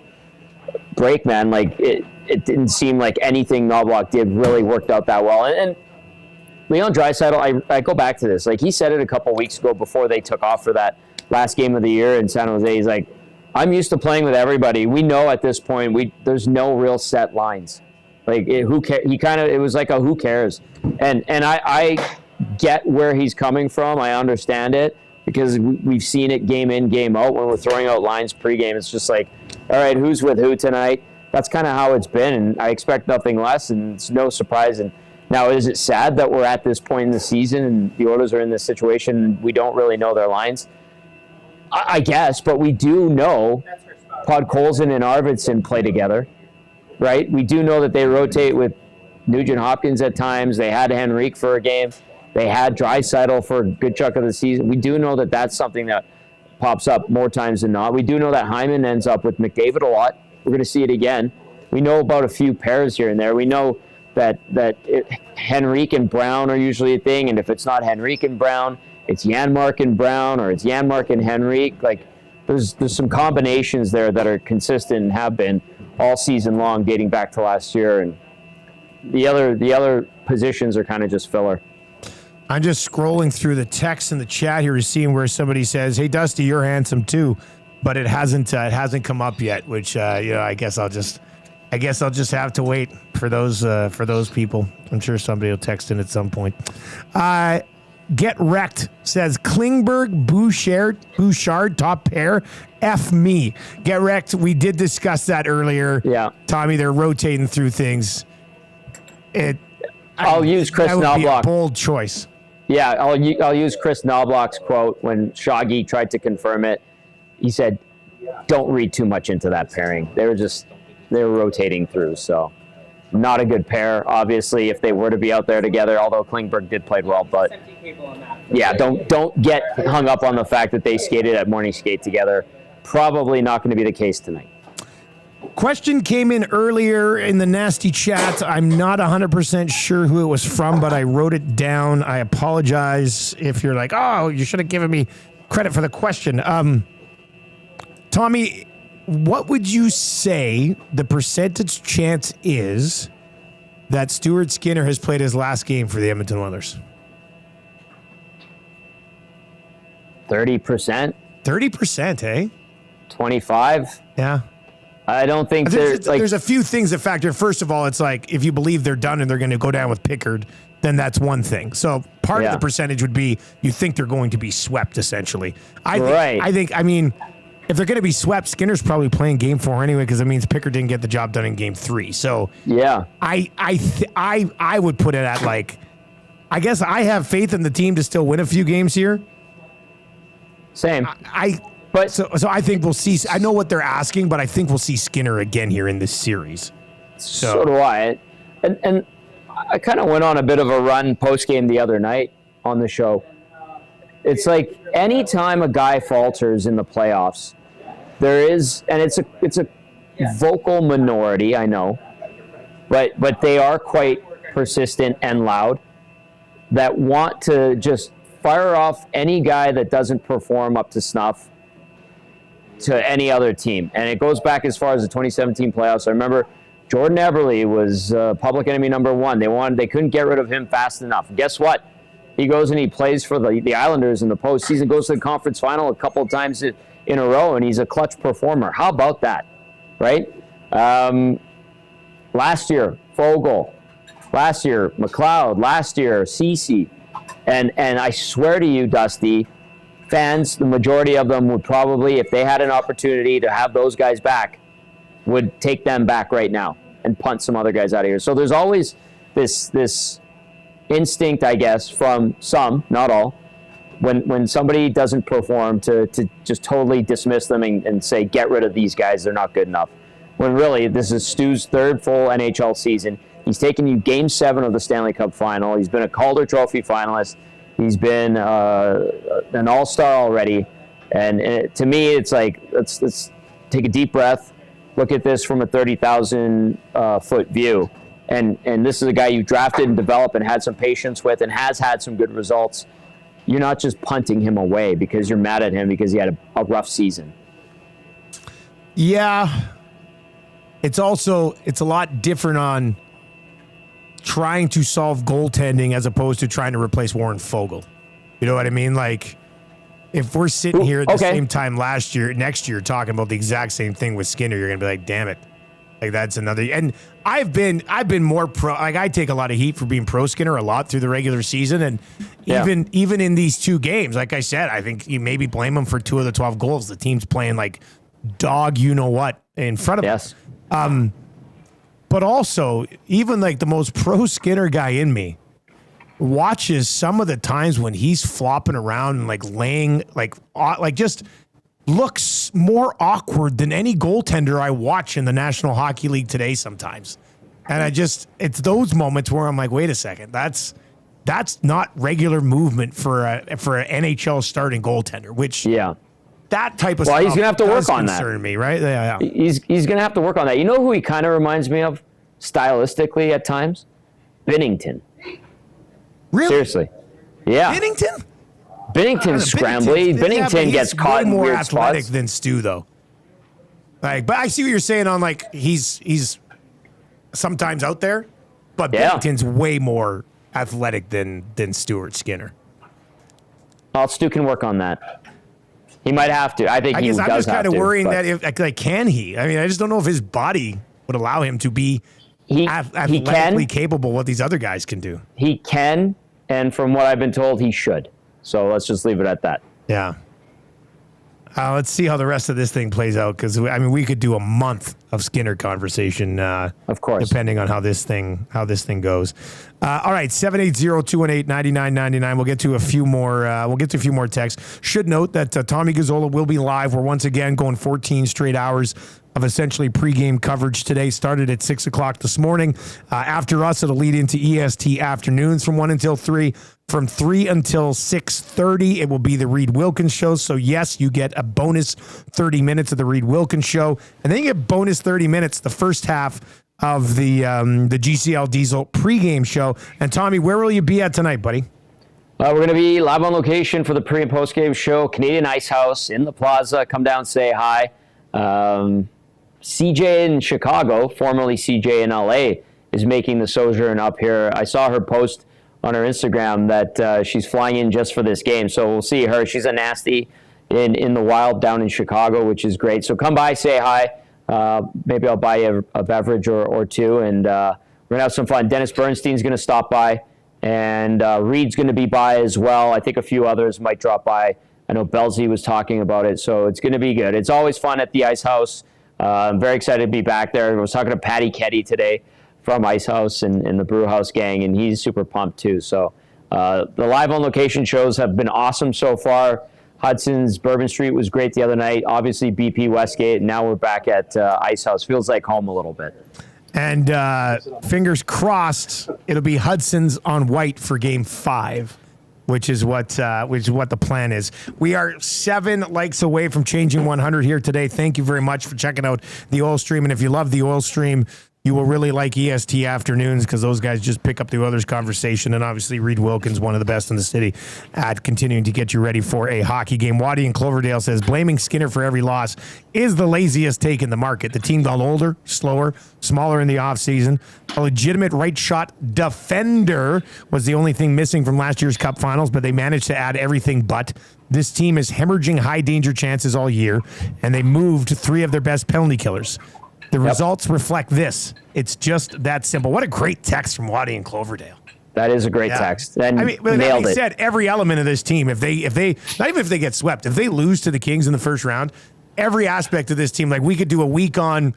break, man, like it didn't seem like anything Knoblauch did really worked out that well. And Leon Draisaitl, I go back to this. Like, he said it a couple weeks ago before they took off for that last game of the year in San Jose. He's like, I'm used to playing with everybody. We know at this point there's no real set lines. Like, who cares? It was like a who cares. And I get where he's coming from. I understand it, because we've seen it game in, game out. When we're throwing out lines pregame, it's just like, all right, who's with who tonight? That's kind of how it's been, and I expect nothing less, and it's no surprise. And now, is it sad that we're at this point in the season and the Oilers are in this situation and we don't really know their lines? I guess, but we do know Podkolzin and Arvidsson play together, right? We do know that they rotate with Nugent Hopkins at times. They had Henrique for a game. They had Draisaitl for a good chunk of the season. We do know that that's something that pops up more times than not. We do know that Hyman ends up with McDavid a lot. We're going to see it again. We know about a few pairs here and there. We know that Henrique and Brown are usually a thing, and if it's not Henrique and Brown, it's Janmark and Brown, or it's Janmark and Henrique. Like, there's some combinations there that are consistent and have been all season long, dating back to last year, and the other positions are kind of just filler. I'm just scrolling through the text in the chat here to see where somebody says, "Hey Dusty, you're handsome too," but it hasn't come up yet. Which I guess I'll just have to wait for those people. I'm sure somebody will text in at some point. Get Wrecked says Klingberg, Bouchard, top pair. F me. Get Wrecked. We did discuss that earlier. Yeah, Tommy, they're rotating through things. I'll use Chris Knoblauch. That would be a bold choice. Yeah, I'll use Chris Knoblauch's quote when Shaggy tried to confirm it. He said, "Don't read too much into that pairing. They were rotating through, so not a good pair. Obviously, if they were to be out there together, although Klingberg did play well, but yeah, don't get hung up on the fact that they skated at morning skate together. Probably not going to be the case tonight." Question came in earlier in the nasty chat. I'm not 100% sure who it was from, but I wrote it down. I apologize if you're like, oh, you should have given me credit for the question. Tommy, what would you say the percentage chance is that Stuart Skinner has played his last game for the Edmonton Oilers? 30%. 30%, eh? 25. Yeah. I don't think there's a few things that factor. First of all, it's like if you believe they're done and they're going to go down with Pickard, then that's one thing. So part of the percentage would be you think they're going to be swept, essentially. I think, if they're going to be swept, Skinner's probably playing game 4 anyway, because it means Pickard didn't get the job done in game 3. So yeah, I would put it at like, I guess I have faith in the team to still win a few games here. Same. So I think we'll see. I know what they're asking, but I think we'll see Skinner again here in this series. So do I. And I kind of went on a bit of a run post-game the other night on the show. It's like anytime a guy falters in the playoffs, there is, and it's a vocal minority, I know, but they are quite persistent and loud. that want to just fire off any guy that doesn't perform up to snuff to any other team. And it goes back as far as the 2017 playoffs. I remember Jordan Eberle was public enemy number one. They couldn't get rid of him fast enough. Guess what? He goes and he plays for the Islanders in the postseason, goes to the conference final a couple of times in a row, and he's a clutch performer. How about that, right? Last year, Fogle. Last year, McLeod. Last year, Ceci. And I swear to you, Dusty, fans, the majority of them would probably, if they had an opportunity to have those guys back, would take them back right now and punt some other guys out of here. So there's always this instinct, I guess, from some, not all, when somebody doesn't perform to just totally dismiss them and say, get rid of these guys, they're not good enough. When really, this is Stu's third full NHL season. He's taken you Game 7 of the Stanley Cup Final. He's been a Calder Trophy finalist. He's been an all-star already. And to me, it's like, let's take a deep breath, look at this from a 30,000-foot view. And this is a guy you drafted and developed and had some patience with and has had some good results. You're not just punting him away because you're mad at him because he had a rough season. Yeah. It's a lot different on trying to solve goaltending as opposed to trying to replace Warren Fogle. You know what I mean? Like, if we're sitting here at the same time next year, talking about the exact same thing with Skinner, you're going to be like, damn it. Like, that's another. And I've been more pro. Like, I take a lot of heat for being pro Skinner a lot through the regular season. And even in these two games, like I said, I think you maybe blame him for 2 of the 12 goals. The team's playing like dog, you know what, in front of us. But also, even like the most pro Skinner guy in me watches some of the times when he's flopping around and like laying, like just looks more awkward than any goaltender I watch in the National Hockey League today sometimes. And it's those moments where I'm like, wait a second, that's not regular movement for an NHL starting goaltender, which that type of stuff. Well, he's gonna have to work on that. Concern me, right? Yeah. He's gonna have to work on that. You know who he kind of reminds me of stylistically at times? Binnington. Really? Seriously. Yeah. Binnington's scrambly. Binnington gets caught in weird spots. More athletic than Stu, though. Like, but I see what you're saying on like he's sometimes out there, but Binnington's way more athletic than Stuart Skinner. Well, Stu can work on that. He might have to. I think he does have to. I'm just kind of worrying that can he? I mean, I just don't know if his body would allow him to be athletically capable what these other guys can do. He can, and from what I've been told, he should. So let's just leave it at that. Yeah. Let's see how the rest of this thing plays out, because I mean, we could do a month of Skinner conversation. Of course, depending on how this thing goes. All right, 780-218-9999. We'll get to a few more. We'll get to a few more texts. Should note that Tommy Gazzola will be live. We're once again going 14 straight hours of essentially pregame coverage today. Started at 6 o'clock this morning. After us, it'll lead into EST afternoons from 1 until 3. From 3 until 6:30, it will be the Reed Wilkins Show. So, yes, you get a bonus 30 minutes of the Reed Wilkins Show. And then you get bonus 30 minutes the first half of the GCL Diesel pregame show. And, Tommy, where will you be at tonight, buddy? We're going to be live on location for the pre- and post-game show, Canadian Ice House in the Plaza. Come down, say hi. CJ in Chicago, formerly CJ in LA, is making the sojourn up here. I saw her post on her Instagram that she's flying in just for this game. So we'll see her. She's a nasty in the Wild down in Chicago, which is great. So come by, say hi. Maybe I'll buy you a beverage or two, and we're going to have some fun. Dennis Bernstein's going to stop by, and Reed's going to be by as well. I think a few others might drop by. I know Belzy was talking about it, so it's going to be good. It's always fun at the Ice House. I'm very excited to be back there. I was talking to Patty Ketty today from Ice House and the Brew House gang, and he's super pumped too. So the live on location shows have been awesome so far. Hudson's Bourbon Street was great the other night. Obviously BP Westgate, and now we're back at Ice House. Feels like home a little bit. And fingers crossed, it'll be Hudson's on white for Game 5. Which is what the plan is. We are 7 likes away from changing 100 here today. Thank you very much for checking out the Oil Stream. And if you love the Oil Stream, You will really like EST Afternoons because those guys just pick up the Oilers conversation. And obviously, Reed Wilkins, one of the best in the city, at continuing to get you ready for a hockey game. Waddy in Cloverdale says, blaming Skinner for every loss is the laziest take in the market. The team got older, slower, smaller in the offseason. A legitimate right shot defender was the only thing missing from last year's Cup Finals, but they managed to add everything but. This team is hemorrhaging high danger chances all year, and they moved 3 of their best penalty killers. The results reflect this. It's just that simple. What a great text from Waddy in Cloverdale. That is a great text. And I mean, nailed it. Said every element of this team, if they, not even if they get swept, if they lose to the Kings in the first round, every aspect of this team, like we could do a week on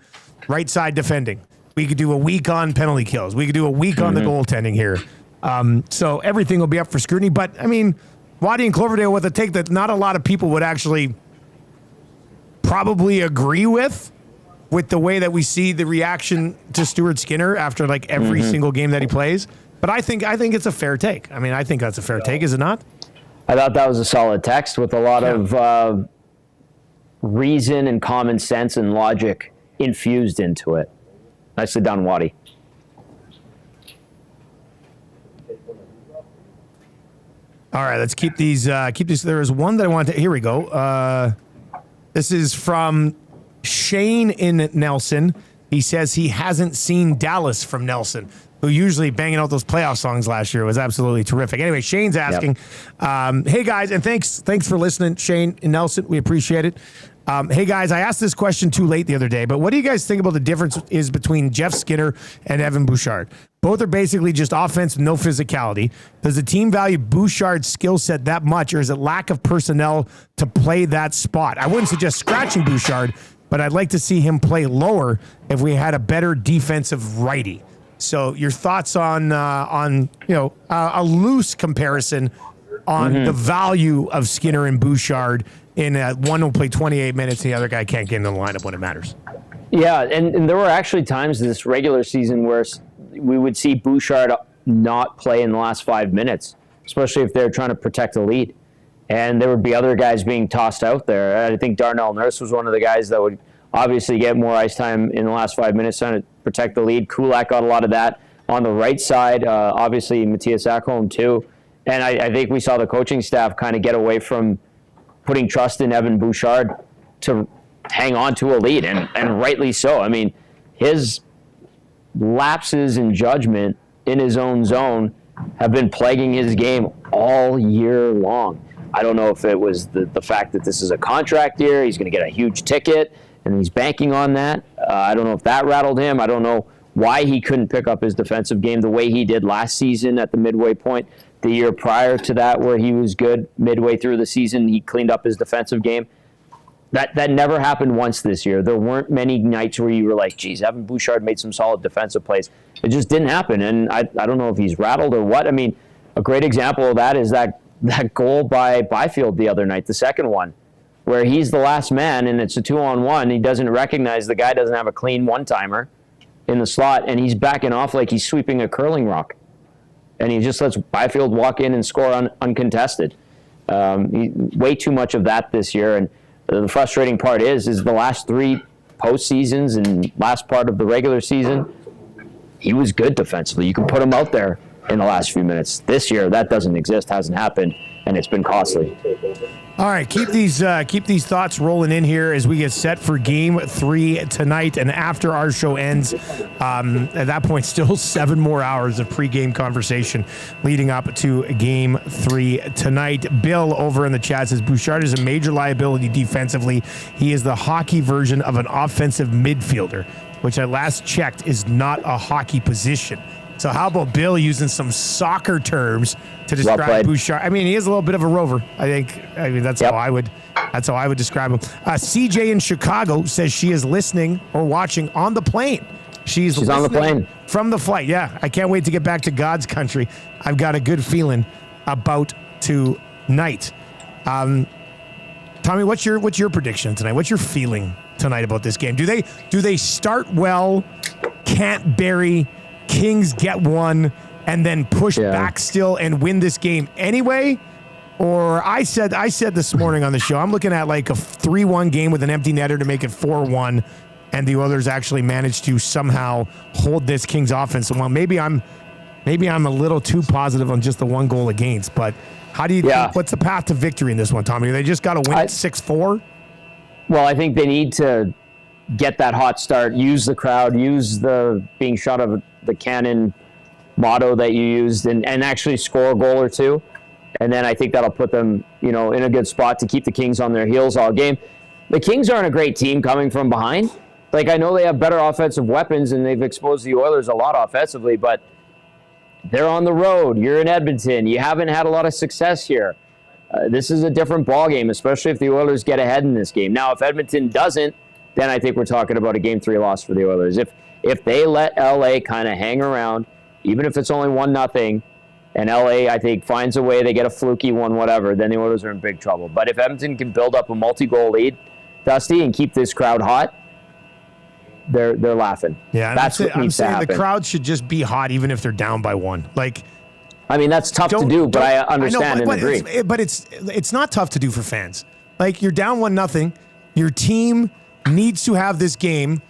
right side defending. We could do a week on penalty kills. We could do a week on the goaltending here. So everything will be up for scrutiny. But, I mean, Waddy in Cloverdale with a take that not a lot of people would actually probably agree with the way that we see the reaction to Stuart Skinner after like every single game that he plays. But I think it's a fair take. I mean, I think that's a fair take, is it not? I thought that was a solid text with a lot of reason and common sense and logic infused into it. Nicely done, Waddy. All right, let's keep these. There is one that I want to. Here we go. This is from Shane in Nelson. He says he hasn't seen Dallas from Nelson, who usually banging out those playoff songs last year. It was absolutely terrific. Anyway, Shane's asking, hey guys, and thanks for listening, Shane in Nelson. We appreciate it. Hey guys, I asked this question too late the other day, but what do you guys think about the difference is between Jeff Skinner and Evan Bouchard? Both are basically just offense, no physicality. Does the team value Bouchard's skill set that much, or is it lack of personnel to play that spot? I wouldn't suggest scratching Bouchard, but I'd like to see him play lower if we had a better defensive righty. So your thoughts on a loose comparison on the value of Skinner and Bouchard in one will play 28 minutes and the other guy can't get into the lineup when it matters. Yeah, and there were actually times this regular season where we would see Bouchard not play in the last 5 minutes, especially if they're trying to protect the lead. And there would be other guys being tossed out there. I think Darnell Nurse was one of the guys that would obviously get more ice time in the last 5 minutes trying to protect the lead. Kulak got a lot of that on the right side. Obviously, Matthias Ekholm too. And I think we saw the coaching staff kind of get away from putting trust in Evan Bouchard to hang on to a lead, and rightly so. I mean, his lapses in judgment in his own zone have been plaguing his game all year long. I don't know if it was the fact that this is a contract year, he's going to get a huge ticket, and he's banking on that. I don't know if that rattled him. I don't know why he couldn't pick up his defensive game the way he did last season at the midway point. The year prior to that, where he was good midway through the season, he cleaned up his defensive game. That never happened once this year. There weren't many nights where you were like, geez, Evan Bouchard made some solid defensive plays. It just didn't happen, and I don't know if he's rattled or what. I mean, a great example of that is that goal by Byfield the other night, the second one, where he's the last man, and it's a 2-on-1. He doesn't recognize the guy doesn't have a clean one-timer in the slot, and he's backing off like he's sweeping a curling rock. And he just lets Byfield walk in and score uncontested. Way too much of that this year. And the frustrating part is the last 3 postseasons and last part of the regular season, he was good defensively. You can put him out there in the last few minutes. This year, that doesn't exist, hasn't happened, and it's been costly. All right, keep these thoughts rolling in here as we get set for Game 3 tonight. And after our show ends, at that point, still 7 more hours of pregame conversation leading up to Game 3 tonight. Bill over in the chat says, Bouchard is a major liability defensively. He is the hockey version of an offensive midfielder, which I last checked is not a hockey position. So how about Bill using some soccer terms to describe Bouchard? I mean, he is a little bit of a rover. I mean, that's how I would describe him. CJ in Chicago says she is listening or watching on the plane. She's on the plane from the flight. Yeah, I can't wait to get back to God's country. I've got a good feeling about tonight. Tommy, what's your prediction tonight? What's your feeling tonight about this game? Do they start well? Can't bury. Kings get one and then push back still and win this game anyway? Or I said this morning on the show, I'm looking at like a 3-1 game with an empty netter to make it 4-1 and the Oilers actually managed to somehow hold this Kings offense. Well, maybe I'm a little too positive on just the one goal against, but how do you think, what's the path to victory in this one, Tommy? They just got to win 6-4? Well, I think they need to get that hot start, use the crowd, use the being shot of the cannon motto that you used, and actually score a goal or two. And then I think that'll put them, in a good spot to keep the Kings on their heels all game. The Kings aren't a great team coming from behind. Like, I know they have better offensive weapons, and they've exposed the Oilers a lot offensively, but they're on the road. You're in Edmonton. You haven't had a lot of success here. This is a different ballgame, especially if the Oilers get ahead in this game. Now, if Edmonton doesn't, then I think we're talking about a Game 3 loss for the Oilers. If they let LA kind of hang around, even if it's only 1-0, and LA, I think, finds a way, they get a fluky one, whatever, then the Oilers are in big trouble. But if Edmonton can build up a multi-goal lead, Dusty, and keep this crowd hot, they're laughing. Yeah, that's what needs to happen. The crowd should just be hot even if they're down by 1. That's tough to do, but I understand and agree. It's not tough to do for fans. You're down 1-0. Your team needs to have this game.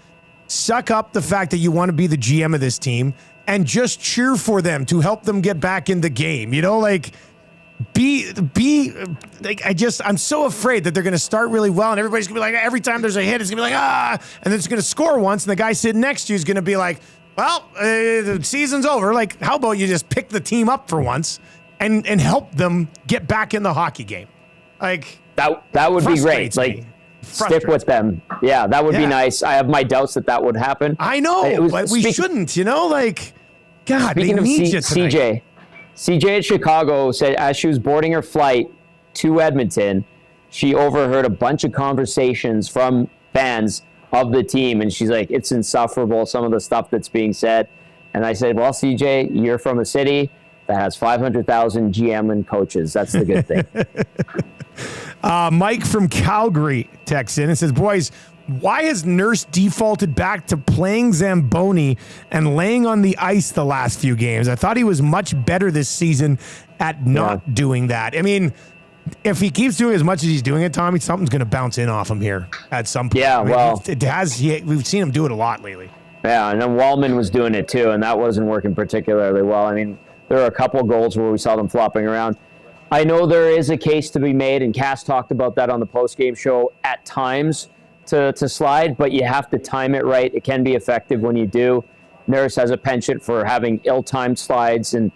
Suck up the fact that you want to be the GM of this team and just cheer for them to help them get back in the game. I'm so afraid that they're going to start really well and everybody's going to be like, every time there's a hit, it's going to be like, and then it's going to score once and the guy sitting next to you is going to be like, well, the season's over. How about you just pick the team up for once and help them get back in the hockey game? That would be great. Stick with them. Yeah, that would be nice. I have my doubts that would happen. I know, but we shouldn't, God, speaking they need you tonight. CJ in Chicago said as she was boarding her flight to Edmonton, she overheard a bunch of conversations from fans of the team, and she's like, it's insufferable, some of the stuff that's being said. And I said, well, CJ, you're from a city that has 500,000 GM and coaches. That's the good thing. Mike from Calgary texts in and says, boys, why has Nurse defaulted back to playing Zamboni and laying on the ice the last few games? I thought he was much better this season at not doing that. If he keeps doing as much as he's doing it, Tommy, something's going to bounce in off him here at some point. Yeah, we've seen him do it a lot lately. Yeah, and then Wallman was doing it too, and that wasn't working particularly well. There are a couple of goals where we saw them flopping around. I know there is a case to be made, and Cass talked about that on the post-game show at times to slide, but you have to time it right. It can be effective when you do. Nurse has a penchant for having ill-timed slides, and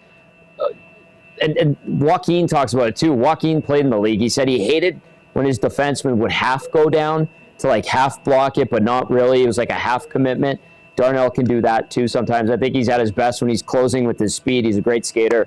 Joaquin talks about it too. Joaquin played in the league. He said he hated when his defenseman would half go down to half block it, but not really. It was like a half commitment. Darnell can do that too sometimes. I think he's at his best when he's closing with his speed. He's a great skater.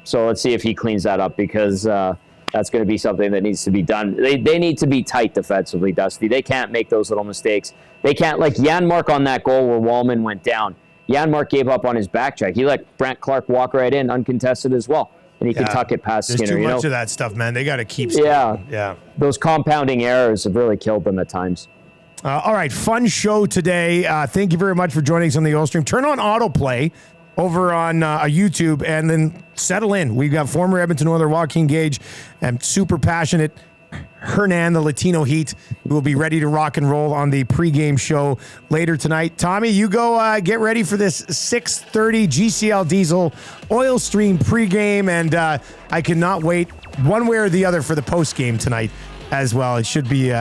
So let's see if he cleans that up, because that's going to be something that needs to be done. They need to be tight defensively, Dusty. They can't make those little mistakes. They can't, like Janmark on that goal where Wallman went down. Janmark gave up on his back check. He let Brant Clark walk right in, uncontested as well. And he could tuck it past Skinner. There's too much of that stuff, man. They got to keep Yeah. Those compounding errors have really killed them at times. All right, fun show today. Thank you very much for joining us on the Oil Stream. Turn on autoplay over on YouTube and then settle in. We've got former Edmonton Oiler Joaquin Gage and super passionate Hernan, the Latino Heat, who will be ready to rock and roll on the pregame show later tonight. Tommy, you go get ready for this 6:30 GCL Diesel Oil Stream pregame, and I cannot wait one way or the other for the postgame tonight as well. It should be...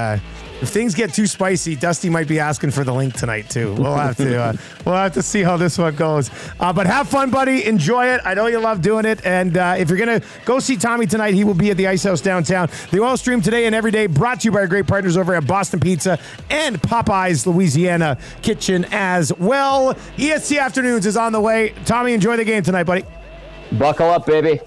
if things get too spicy, Dusty might be asking for the link tonight too. We'll have to see how this one goes. But have fun, buddy. Enjoy it. I know you love doing it. And if you're gonna go see Tommy tonight, he will be at the Ice House downtown. The Oil Stream today and every day brought to you by our great partners over at Boston Pizza and Popeyes Louisiana Kitchen as well. ESC Afternoons is on the way. Tommy, enjoy the game tonight, buddy. Buckle up, baby.